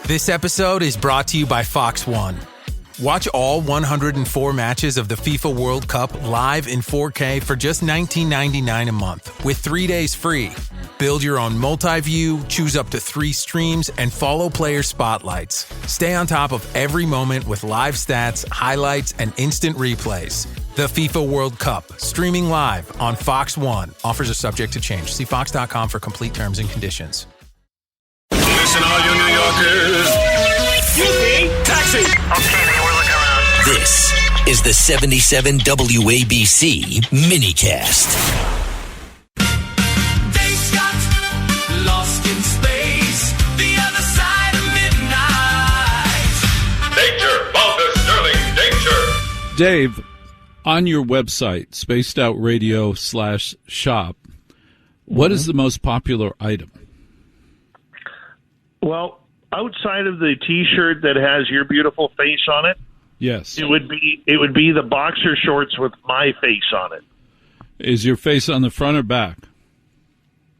This episode is brought to you by Fox One. Watch all 104 matches of the FIFA World Cup live in 4K for just $19.99 a month with 3 days free. Build your own multi-view, choose up to 3 streams, and follow player spotlights. Stay on top of every moment with live stats, highlights, and instant replays. The FIFA World Cup, streaming live on Fox One. Offers are subject to change. See fox.com for complete terms and conditions. Listen, all you New Yorkers. Excuse me, taxi. Okay, we're looking around. This is the 77 WABC minicast. Dave Scott, lost in space, the other side of midnight. Danger, Baltus Sterling, danger. Dave, on your website, spacedoutradio.com/shop, what is the most popular item? Well, outside of the T-shirt that has your beautiful face on it, Yes. it would be the boxer shorts with my face on it. Is your face on the front or back?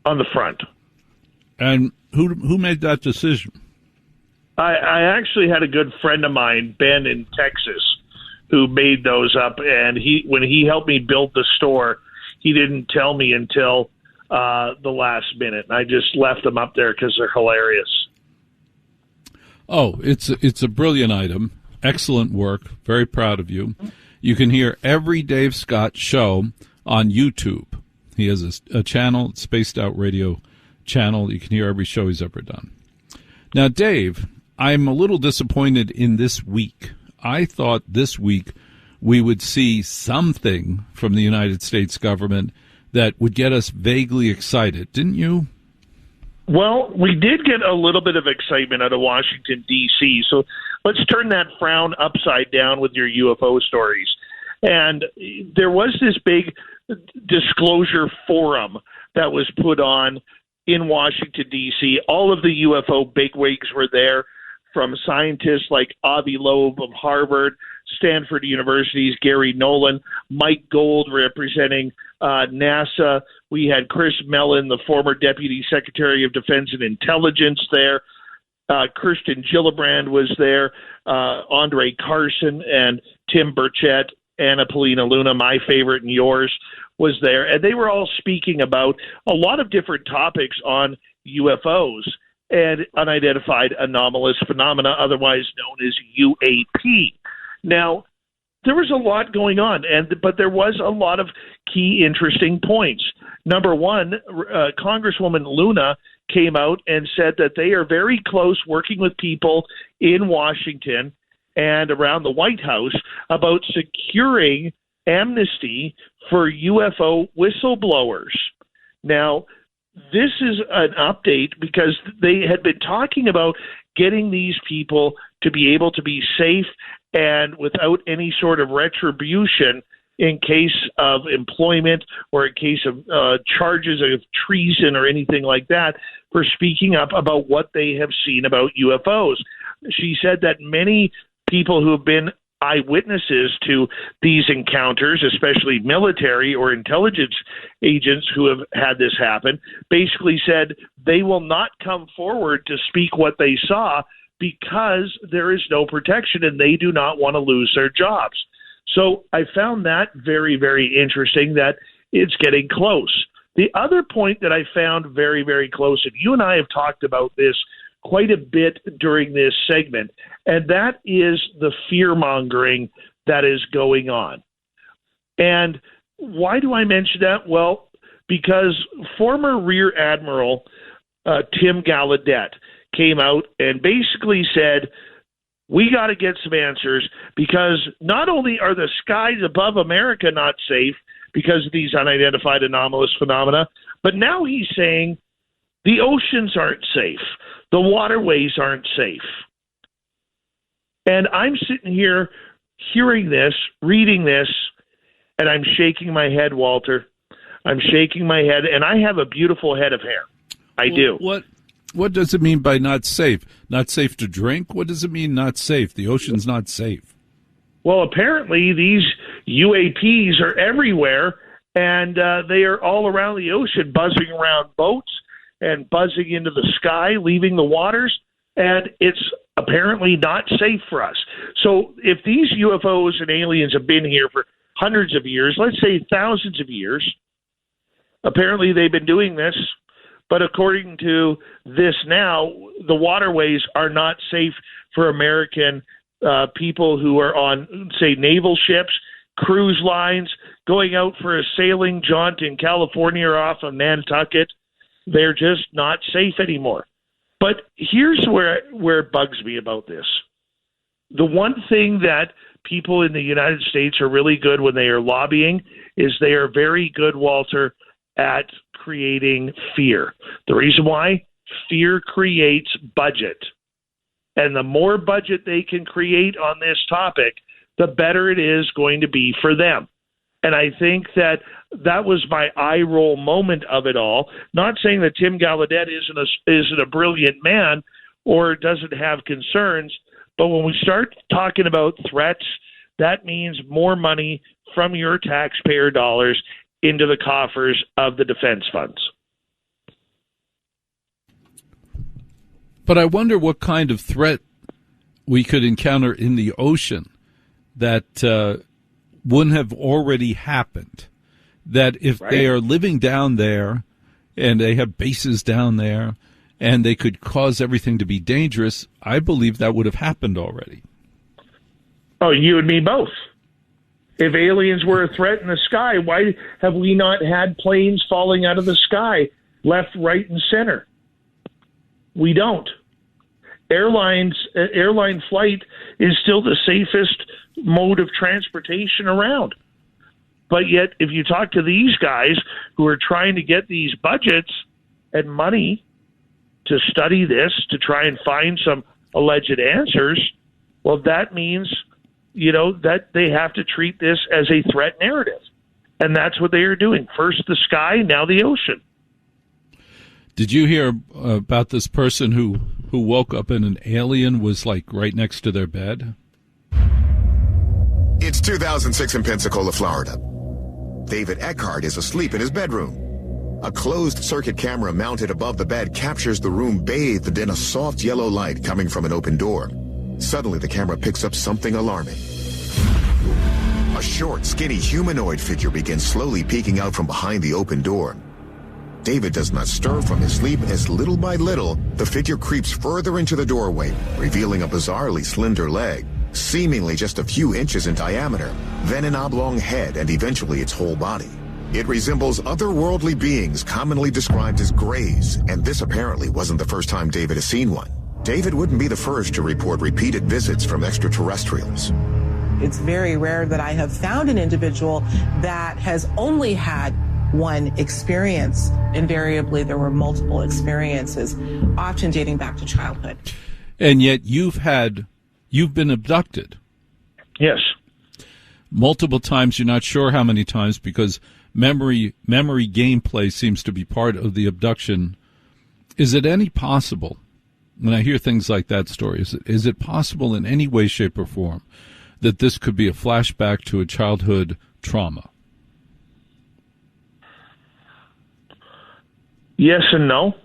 On the front. And who made that decision? I actually had a good friend of mine, Ben in Texas, who made those up, and when he helped me build the store, he didn't tell me until the last minute. I just left them up there because they're hilarious. Oh, it's a brilliant item. Excellent work. Very proud of you. You can hear every Dave Scott show on YouTube. He has a channel, Spaced Out Radio channel. You can hear every show he's ever done. Now, Dave, I'm a little disappointed in this week. I thought this week we would see something from the United States government that would get us vaguely excited. Didn't you? Well, we did get a little bit of excitement out of Washington, D.C., so let's turn that frown upside down with your UFO stories. And there was this big disclosure forum that was put on in Washington, D.C. All of the UFO bigwigs were there, from scientists like Avi Loeb of Harvard, Stanford University's Gary Nolan, Mike Gold representing NASA. We had Chris Mellon, the former Deputy Secretary of Defense and Intelligence there. Kirsten Gillibrand was there. Andre Carson and Tim Burchett, Anna Polina Luna, my favorite and yours, was there. And they were all speaking about a lot of different topics on UFOs and unidentified anomalous phenomena, otherwise known as UAP. Now, there was a lot going on, but there was a lot of key interesting points. Number one, Congresswoman Luna came out and said that they are very close working with people in Washington and around the White House about securing amnesty for UFO whistleblowers. Now, this is an update because they had been talking about getting these people to be able to be safe and without any sort of retribution in case of employment or in case of charges of treason or anything like that for speaking up about what they have seen about UFOs. She said that many people who have been eyewitnesses to these encounters, especially military or intelligence agents who have had this happen, basically said they will not come forward to speak what they saw because there is no protection and they do not want to lose their jobs. So I found that very, very interesting that it's getting close. The other point that I found very, very close, and you and I have talked about this quite a bit during this segment, and that is the fear-mongering that is going on. And why do I mention that? Well, because former Rear Admiral Tim Gallaudet came out and basically said, we got to get some answers because not only are the skies above America not safe because of these unidentified anomalous phenomena, but now he's saying the oceans aren't safe. The waterways aren't safe. And I'm sitting here hearing this, reading this, and I'm shaking my head, Walter. I'm shaking my head, and I have a beautiful head of hair. I do. What does it mean by not safe? Not safe to drink? What does it mean not safe? The ocean's not safe. Well, apparently these UAPs are everywhere, and they are all around the ocean, buzzing around boats and buzzing into the sky, leaving the waters. And it's apparently not safe for us. So if these UFOs and aliens have been here for hundreds of years, let's say thousands of years, apparently they've been doing this, but according to this now, the waterways are not safe for American people who are on, say, naval ships, cruise lines, going out for a sailing jaunt in California or off of Nantucket. They're just not safe anymore. But here's where it bugs me about this. The one thing that people in the United States are really good when they are lobbying is they are very good, Walter, at creating fear. The reason why? Fear creates budget. And the more budget they can create on this topic, the better it is going to be for them. And I think that was my eye roll moment of it all. Not saying that Tim Gallaudet isn't a brilliant man or doesn't have concerns, but when we start talking about threats, that means more money from your taxpayer dollars into the coffers of the defense funds. But I wonder what kind of threat we could encounter in the ocean that wouldn't have already happened. That if they are living down there and they have bases down there and they could cause everything to be dangerous, I believe that would have happened already. Oh, you and me both. If aliens were a threat in the sky, why have we not had planes falling out of the sky, left, right, and center? We don't. Airline flight is still the safest mode of transportation around. But yet, if you talk to these guys who are trying to get these budgets and money to study this, to try and find some alleged answers, well, that means, that they have to treat this as a threat narrative. And that's what they are doing. First the sky, now the ocean. Did you hear about this person who woke up and an alien was like right next to their bed? It's 2006 in Pensacola, Florida. David Eckhart is asleep in his bedroom. A closed-circuit camera mounted above the bed captures the room bathed in a soft yellow light coming from an open door. Suddenly, the camera picks up something alarming. A short, skinny humanoid figure begins slowly peeking out from behind the open door. David does not stir from his sleep as little by little, the figure creeps further into the doorway, revealing a bizarrely slender leg, seemingly just a few inches in diameter, then an oblong head and eventually its whole body. It resembles otherworldly beings commonly described as greys, and this apparently wasn't the first time David has seen one. David wouldn't be the first to report repeated visits from extraterrestrials. It's very rare that I have found an individual that has only had one experience. Invariably, there were multiple experiences, often dating back to childhood. And yet you've been abducted. Yes. Multiple times. You're not sure how many times because memory gameplay seems to be part of the abduction. Is it any possible, when I hear things like that story, is it possible in any way, shape, or form that this could be a flashback to a childhood trauma? Yes and no.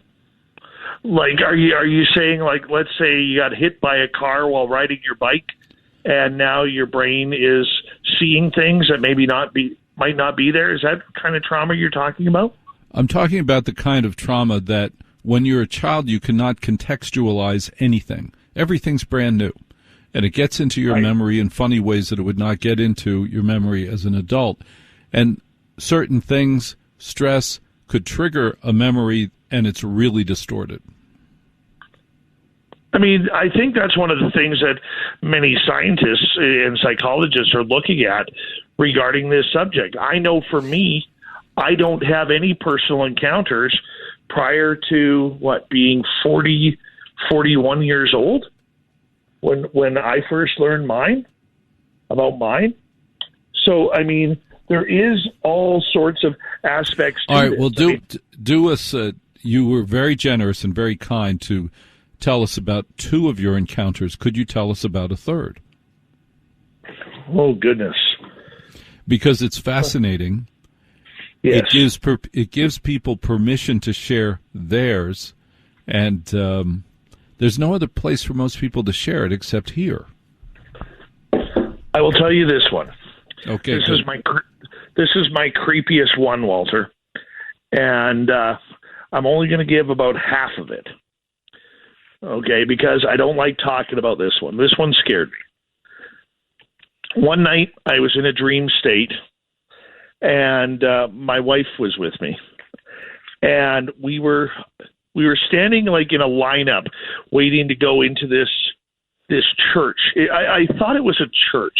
Like, are you saying, like, let's say you got hit by a car while riding your bike, and now your brain is seeing things that might not be there? Is that the kind of trauma you're talking about? I'm talking about the kind of trauma that when you're a child you cannot contextualize anything. Everything's brand new, and it gets into your memory in funny ways that it would not get into your memory as an adult. And certain things, stress, could trigger a memory, and it's really distorted. I mean, I think that's one of the things that many scientists and psychologists are looking at regarding this subject. I know for me, I don't have any personal encounters prior to, being 40, 41 years old when I first learned about mine. So, I mean, there is all sorts of aspects to all right, this. Well, do us, you were very generous and very kind to tell us about two of your encounters. Could you tell us about a third? Oh, goodness. Because it's fascinating. Yes. It gives people permission to share theirs, and There's no other place for most people to share it except here. I will tell you this one. Okay. This is my creepiest one, Walter, and I'm only going to give about half of it. Okay, because I don't like talking about this one. This one scared me. One night, I was in a dream state, and my wife was with me, and we were standing like in a lineup, waiting to go into this church. I thought it was a church.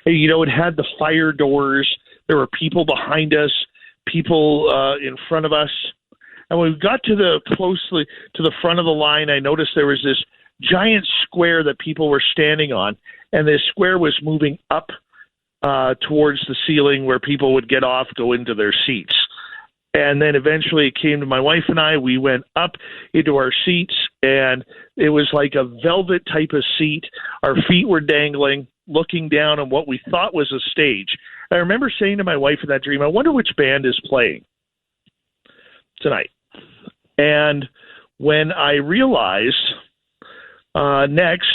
You know, it had the fire doors. There were people behind us, people in front of us. And when we got closely to the front of the line, I noticed there was this giant square that people were standing on, and this square was moving up towards the ceiling where people would get off, go into their seats. And then eventually it came to my wife and I. We went up into our seats, and it was like a velvet type of seat. Our feet were dangling, looking down on what we thought was a stage. I remember saying to my wife in that dream, I wonder which band is playing tonight. And when I realized next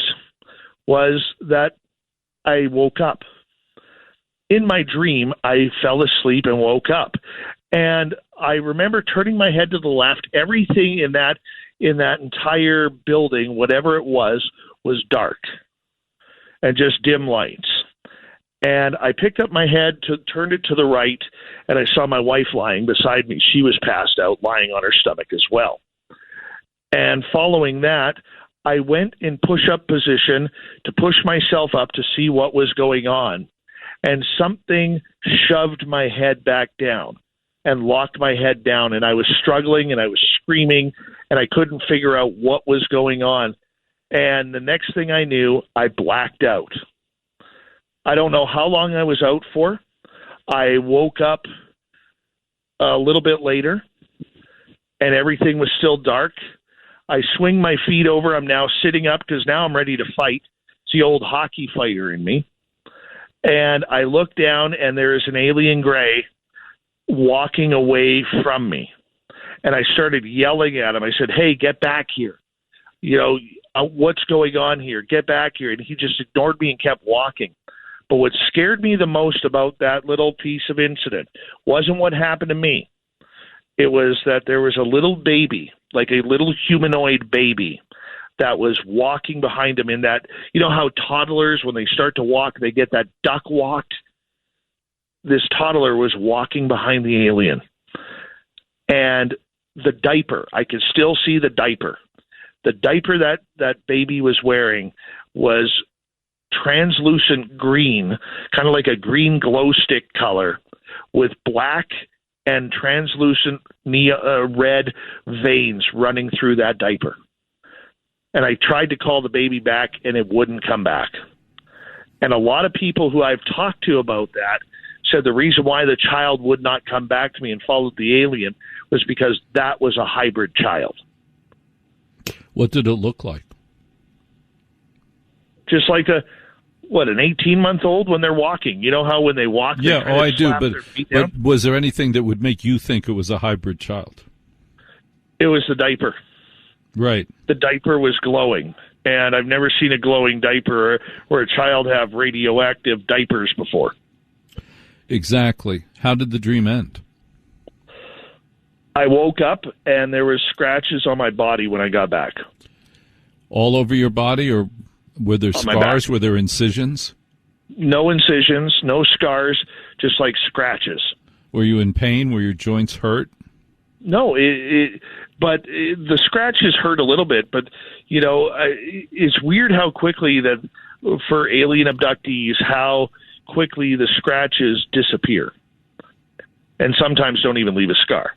was that I woke up. In my dream, I fell asleep and woke up. And I remember turning my head to the left. Everything in that entire building, whatever it was dark and just dim lights. And I picked up my head, turned it to the right, and I saw my wife lying beside me. She was passed out, lying on her stomach as well. And following that, I went in push-up position to push myself up to see what was going on. And something shoved my head back down and locked my head down. And I was struggling and I was screaming and I couldn't figure out what was going on. And the next thing I knew, I blacked out. I don't know how long I was out for. I woke up a little bit later and everything was still dark. I swing my feet over. I'm now sitting up because now I'm ready to fight. It's the old hockey fighter in me. And I look down, and there is an alien gray walking away from me. And I started yelling at him. I said, hey, get back here. You know, what's going on here? Get back here. And he just ignored me and kept walking. But what scared me the most about that little piece of incident wasn't what happened to me. It was that there was a little baby, like a little humanoid baby, that was walking behind him in that, you know how toddlers, when they start to walk, they get that duck walk? This toddler was walking behind the alien. And the diaper, I could still see the diaper. The diaper that baby was wearing was translucent green, kind of like a green glow stick color, with black and translucent red veins running through that diaper. And I tried to call the baby back, and it wouldn't come back. And a lot of people who I've talked to about that said the reason why the child would not come back to me and followed the alien was because that was a hybrid child. What did it look like? Just like an 18-month-old when they're walking. You know how when they walk, yeah, I do. But was there anything that would make you think it was a hybrid child? It was the diaper. Right. The diaper was glowing, and I've never seen a glowing diaper or a child have radioactive diapers before. Exactly. How did the dream end? I woke up, and there were scratches on my body when I got back. All over your body, or were there scars? Were there incisions? No incisions, no scars, just like scratches. Were you in pain? Were your joints hurt? No, but the scratches hurt a little bit. But, you know, it's weird how quickly that for alien abductees, how quickly the scratches disappear and sometimes don't even leave a scar.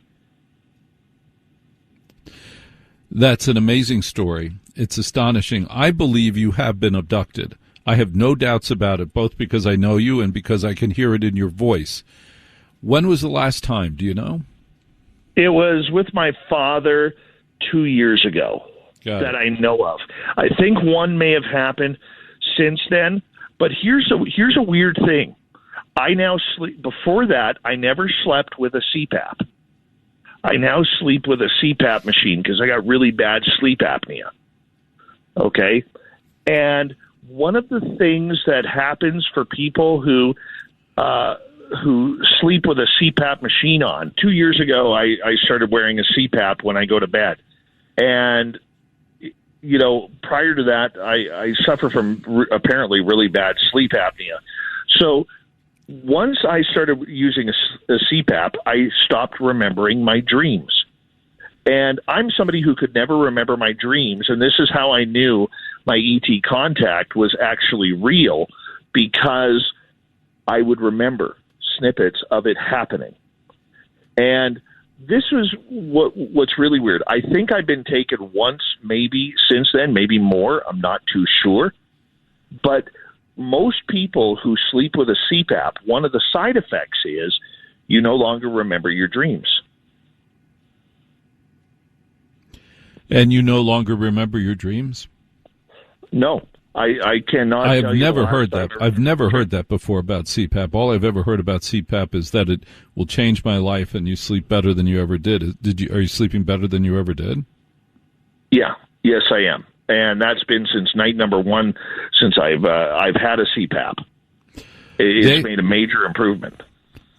That's an amazing story. It's astonishing. I believe you have been abducted. I have no doubts about it, both because I know you and because I can hear it in your voice. When was the last time? Do you know? It was with my father 2 years ago that I know of. I think one may have happened since then, but here's a weird thing. I now sleep. Before that, I never slept with a CPAP. I now sleep with a CPAP machine because I got really bad sleep apnea. okay? And one of the things that happens for people who sleep with a CPAP machine on, 2 years ago, I started wearing a CPAP when I go to bed. And, you know, prior to that, I suffer from apparently really bad sleep apnea. So once I started using a CPAP, I stopped remembering my dreams. And I'm somebody who could never remember my dreams, and this is how I knew my ET contact was actually real, because I would remember snippets of it happening. And this was what's really weird. I think I've been taken once, maybe since then, maybe more. I'm not too sure. But most people who sleep with a CPAP, one of the side effects is you no longer remember your dreams. And you no longer remember your dreams? No, I cannot. I have never heard that. I've never heard that before about CPAP. All I've ever heard about CPAP is that it will change my life and you sleep better than you ever did. Are you sleeping better than you ever did? Yeah. Yes, I am. And that's been since night number one since I've had a CPAP. It's made a major improvement.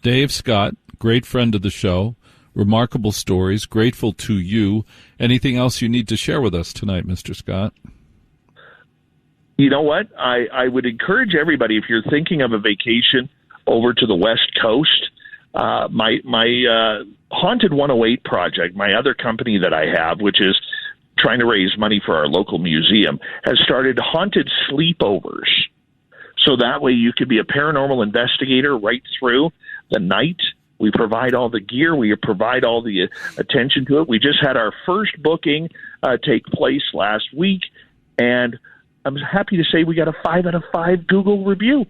Dave Scott, great friend of the show. Remarkable stories. Grateful to you. Anything else you need to share with us tonight, Mr. Scott? You know what? I would encourage everybody, if you're thinking of a vacation over to the West Coast, my Haunted 108 project, my other company that I have, which is trying to raise money for our local museum, has started haunted sleepovers. So that way you could be a paranormal investigator right through the night. We provide all the gear. We provide all the attention to it. We just had our first booking take place last week, and I'm happy to say we got a 5 out of 5 Google review.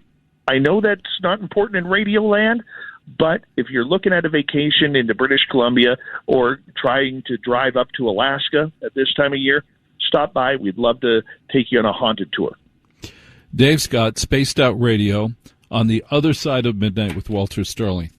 I know that's not important in radio land, but if you're looking at a vacation into British Columbia or trying to drive up to Alaska at this time of year, stop by. We'd love to take you on a haunted tour. Dave Scott, Spaced Out Radio, on the other side of midnight with Walter Sterling.